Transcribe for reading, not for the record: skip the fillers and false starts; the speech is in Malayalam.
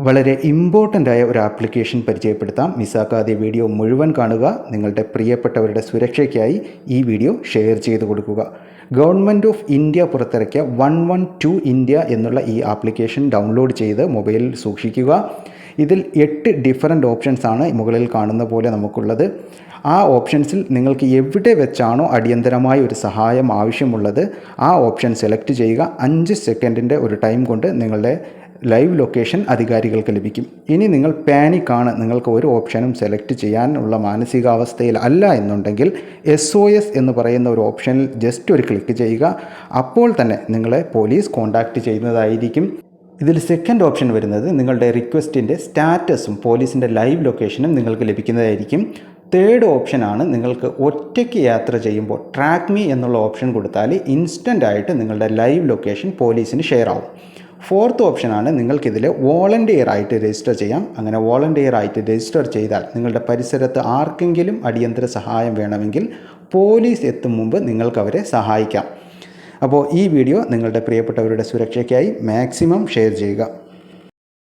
വളരെ ഇമ്പോർട്ടൻ്റ് ആയ ഒരു ആപ്ലിക്കേഷൻ പരിചയപ്പെടുത്താം. മിസ്സാക്കാതെ വീഡിയോ മുഴുവൻ കാണുക. നിങ്ങളുടെ പ്രിയപ്പെട്ടവരുടെ സുരക്ഷയ്ക്കായി ഈ വീഡിയോ ഷെയർ ചെയ്ത് കൊടുക്കുക. ഗവൺമെൻറ് ഓഫ് ഇന്ത്യ പുറത്തിറക്കിയ 112 ഇന്ത്യ എന്നുള്ള ഈ ആപ്ലിക്കേഷൻ ഡൗൺലോഡ് ചെയ്ത് മൊബൈലിൽ സൂക്ഷിക്കുക. ഇതിൽ 8 ഡിഫറൻറ്റ് ഓപ്ഷൻസ് ആണ് മുകളിൽ കാണുന്ന പോലെ നമുക്കുള്ളത്. ആ ഓപ്ഷൻസിൽ നിങ്ങൾക്ക് എവിടെ വെച്ചാണോ അടിയന്തരമായ ഒരു സഹായം ആവശ്യമുള്ളത് ആ ഓപ്ഷൻ സെലക്ട് ചെയ്യുക. 5 സെക്കൻഡിൻ്റെ ഒരു ടൈം കൊണ്ട് നിങ്ങളുടെ ലൈവ് ലൊക്കേഷൻ അധികാരികൾക്ക് ലഭിക്കും. ഇനി നിങ്ങൾ പാനിക്കാണ്, നിങ്ങൾക്ക് ഒരു ഓപ്ഷനും സെലക്ട് ചെയ്യാനുള്ള മാനസികാവസ്ഥയിൽ അല്ല എന്നുണ്ടെങ്കിൽ SOS എന്ന് പറയുന്ന ഒരു ഓപ്ഷനിൽ ജസ്റ്റ് ഒരു ക്ലിക്ക് ചെയ്യുക. അപ്പോൾ തന്നെ നിങ്ങളെ പോലീസ് കോൺടാക്റ്റ് ചെയ്യുന്നതായിരിക്കും. ഇതിൽ സെക്കൻഡ് ഓപ്ഷൻ വരുന്നത് നിങ്ങളുടെ റിക്വസ്റ്റിൻ്റെ സ്റ്റാറ്റസും പോലീസിൻ്റെ ലൈവ് ലൊക്കേഷനും നിങ്ങൾക്ക് ലഭിക്കുന്നതായിരിക്കും. തേർഡ് ഓപ്ഷനാണ് നിങ്ങൾക്ക് ഒറ്റയ്ക്ക് യാത്ര ചെയ്യുമ്പോൾ ട്രാക്ക് മീ എന്നുള്ള ഓപ്ഷൻ കൊടുത്താൽ ഇൻസ്റ്റൻ്റ് ആയിട്ട് നിങ്ങളുടെ ലൈവ് ലൊക്കേഷൻ പോലീസിന് ഷെയർ ആവും. ഫോർത്ത് ഓപ്ഷനാണ് നിങ്ങൾക്കിതിൽ വോളണ്ടിയർ ആയിട്ട് രജിസ്റ്റർ ചെയ്യാം. അങ്ങനെ വോളണ്ടിയർ ആയിട്ട് രജിസ്റ്റർ ചെയ്താൽ നിങ്ങളുടെ പരിസരത്ത് ആർക്കെങ്കിലും അടിയന്തര സഹായം വേണമെങ്കിൽ പോലീസ് എത്തും മുമ്പ് നിങ്ങൾക്ക് അവരെ സഹായിക്കാം. അപ്പോൾ ഈ വീഡിയോ നിങ്ങളുടെ പ്രിയപ്പെട്ടവരുടെ സുരക്ഷയ്ക്കായി മാക്സിമം ഷെയർ ചെയ്യുക.